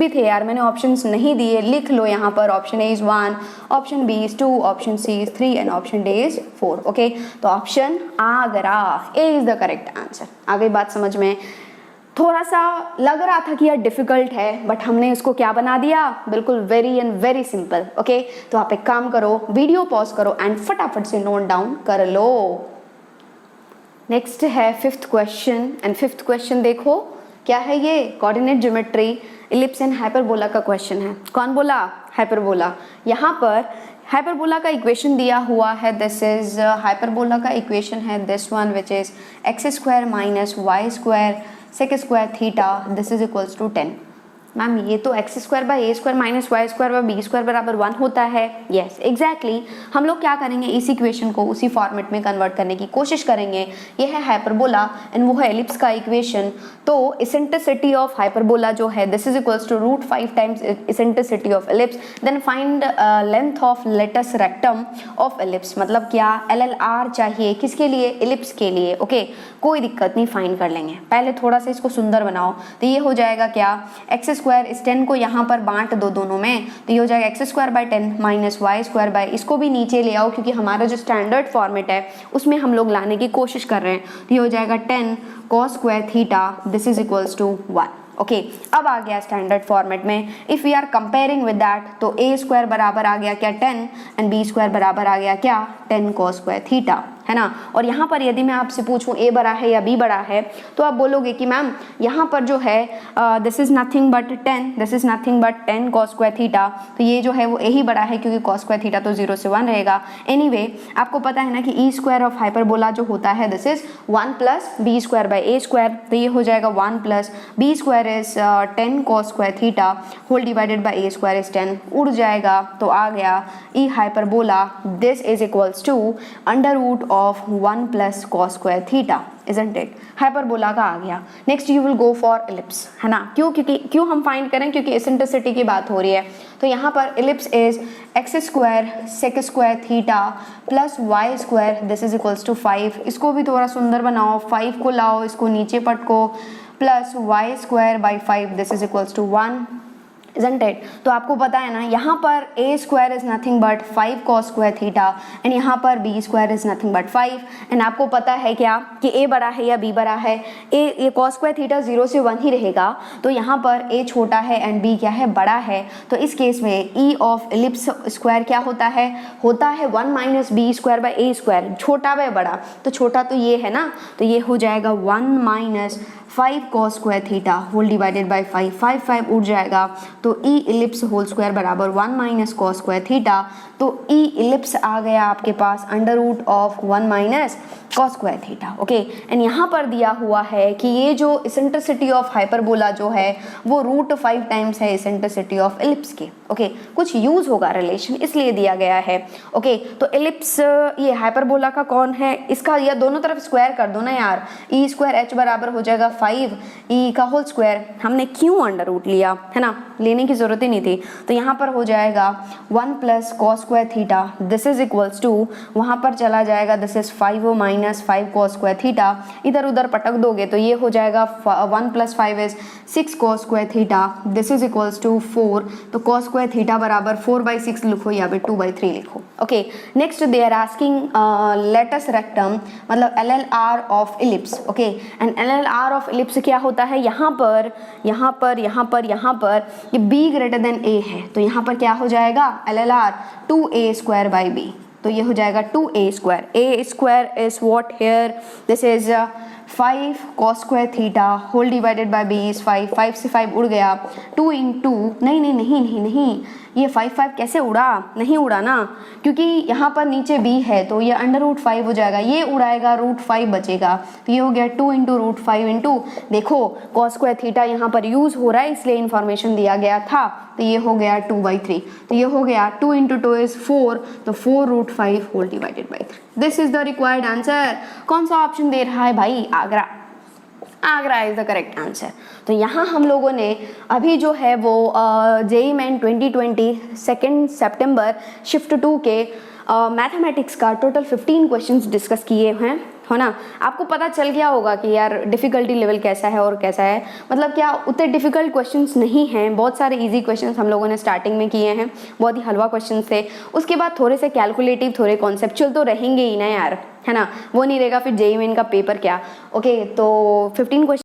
भी थे यार, मैंने ऑप्शंस नहीं दिए, लिख लो यहाँ पर option A is 1, option B is 2, option C is 3 and option D is 4। Okay, तो ऑप्शन आगरा A is the correct answer. आ गई बात समझ में? थोड़ा सा लग रहा था कि यार डिफिकल्ट है, बट हमने इसको क्या बना दिया, बिल्कुल very and very simple. Okay, तो आप एक काम करो, वीडियो पॉज करो एंड फटाफट से नोट डाउन कर लो। नेक्स्ट है 5th question, and 5th question देखो क्या है, ये coordinate geometry ellipse and hyperbola का क्वेश्चन है। कौन बोला? हाइपरबोला। यहाँ पर हाइपरबोला का इक्वेशन दिया हुआ है, दिस इज हाइपरबोला का इक्वेशन है this one which is x square minus y square sec square theta, this is equals to 10। Ma'am ये तो x square by A square minus y square by b square बराबर 1 होता है। Yes exactly, हम लोग क्या करेंगे, इस इक्वेशन को उसी फॉर्मेट में कन्वर्ट करने की कोशिश करेंगे। ये है हाइपरबोला एंड वो है एलिप्स का इक्वेशन। तो इसेंट्रिसिटी ऑफ हाइपरबोला जो है this is equals to √5 times eccentricity of ellipse, then find length of latus rectum of ellipse. मतलब क्या, LLR चाहिए किसके लिए, एलिप्स के लिए। ओके, कोई दिक्कत नहीं, फाइंड कर लेंगे। पहले थोड़ा सा इसको सुंदर बनाओ, तो ये हो जाएगा क्या, एक्स स्क्वायर, इस 10 को यहाँ पर बांट दो दोनों में, तो ये हो जाएगा x square by 10 minus y square by, इसको भी नीचे ले आओ क्योंकि हमारा जो स्टैंडर्ड फॉर्मेट है उसमें हम लोग लाने की कोशिश कर रहे हैं। तो ये हो जाएगा 10 cos square theta, this is equals to 1। Okay, अब आ गया स्टैंडर्ड फॉर्मेट में। If we are comparing with that, तो ए स्क्वायर बराबर आ गया क्या 10 एंड बी स्क्वायर बराबर आ गया क्या 10 cos स्क्वायर थीटा, है ना। और यहाँ पर यदि मैं आपसे पूछूं ए बड़ा है या बी बड़ा है, तो आप बोलोगे कि मैम यहाँ पर जो है this is nothing but 10, this is nothing but 10 cos square theta, तो ये जो है वो ए ही बड़ा है क्योंकि cos स्क्वायर थीटा तो 0 से 1 रहेगा। एनीवे, आपको पता है ना कि ई स्क्वायर ऑफ हाइपरबोला जो होता है this is 1 plus B square by A square, तो ये हो जाएगा 1 plus B square is 10 cos square theta whole divided by A square is 10, उड़ जाएगा तो आ गया e hyperbola this is equals to under root of 1 plus cos square theta, isn't it? Hyperbola का आ गया। Next you will go for ellipse, है ना। क्यों हम फाइंड करें, क्योंकि एसेंट्रिसिटी की बात हो रही है। तो यहाँ पर ellipse is x square sec square theta plus Y square, this is equals to 5। इसको भी थोड़ा सुंदर बनाओ, 5 को लाओ, इसको नीचे पटको, plus Y square by 5, this is equals to 1, isn't it? तो आपको पता है ना, यहाँ पर a square is nothing but 5 cos square theta and यहाँ पर b square is nothing but 5, and आपको पता है क्या कि a बड़ा है या b बड़ा है, a cos स्क्वायर थीटा 0 से 1 ही रहेगा, तो यहाँ पर a छोटा है एंड b क्या है, बड़ा है। तो इस केस में e ऑफ एलिप्स स्क्वायर क्या होता है 1 minus b square by A square, छोटा व बड़ा, तो छोटा तो ये है ना, तो ये हो जाएगा 1 minus 5 cos square theta whole divided by 5 उड़ जाएगा, तो ई इलिप्स होल स्क्वायर बराबर 1 माइनस cos स्क्वायर थीटा, तो ई इलिप्स आ गया आपके पास under root of 1 minus cos square theta. Okay, and यहाँ पर दिया हुआ है कि ये जो इसेंट्रिसिटी ऑफ हाइपरबोला जो है वो √5 टाइम्स है इसेंट्रिसिटी ऑफ एलिप्स के। ओके, कुछ यूज होगा रिलेशन, इसलिए दिया गया है। ओके, तो एलिप्स ये हाइपरबोला का कौन है, इसका या दोनों तरफ स्क्वायर कर दो ना यार, ई स्क्वायर एच बराबर हो जाएगा 5 ई का होल स्क्वायर। हमने क्यों अंडर रूट लिया, है ना, लेने की जरूरत ही नहीं थी। तो यहाँ पर हो जाएगा 1 plus cos square theta, this is equals to, वहाँ पर चला जाएगा this is 5 minus 5 cos square theta, इधर उधर पटक दोगे तो ये हो जाएगा 1 plus 5 is 6 cos square theta, this is equals to 4, तो cos स्क्वायर थीटा बराबर 4/6 लिखो या फिर 2/3 लिखो। Okay, next they are asking latus rectum, मतलब LLR of ellipse. Okay, and LLR of ellipse क्या होता है, यहाँ पर ये b ग्रेटर देन a है, तो यहाँ पर क्या हो जाएगा LLR 2a square by b, तो ये हो जाएगा 2a square, a square is what here, this is 5 cos square theta whole divided by b is 5 से 5 उड़ गया, 2 इंटू नहीं, ये 5 कैसे उड़ा, नहीं उड़ा ना, क्योंकि यहाँ पर नीचे b है तो ये अंडर रूट 5 हो जाएगा, ये उड़ाएगा √5 बचेगा, तो ये हो गया 2 इंटू √5 इंटू, देखो cos स्क्वायर थीटा यहाँ पर यूज हो रहा है इसलिए इन्फॉर्मेशन दिया गया था, तो ये हो गया 2/3, तो ये हो गया 2 इंटू 2 इज 4, तो 4√5 whole divided by 3, this is the required answer. कौन सा ऑप्शन दे रहा है भाई, आगरा इज द करेक्ट आंसर। तो यहाँ हम लोगों ने अभी जो है वो JEE Main 2020 2 सितंबर शिफ्ट 2 के मैथमेटिक्स का टोटल 15 क्वेश्चंस डिस्कस किए हैं। है ना। आपको पता चल गया होगा कि यार डिफ़िकल्टी लेवल कैसा है और कैसा है, मतलब क्या उतने डिफ़िकल्ट क्वेश्चंस नहीं हैं, बहुत सारे इजी क्वेश्चंस हम लोगों ने स्टार्टिंग में किए हैं, बहुत ही हलवा क्वेश्चंस थे। उसके बाद थोड़े से कैलकुलेटिव, थोड़े कॉन्सेप्चुअल तो रहेंगे ही ना यार, है ना, वो नहीं रहेगा फिर जेईई मेन का पेपर क्या। ओके, तो 15 क्वेश्चन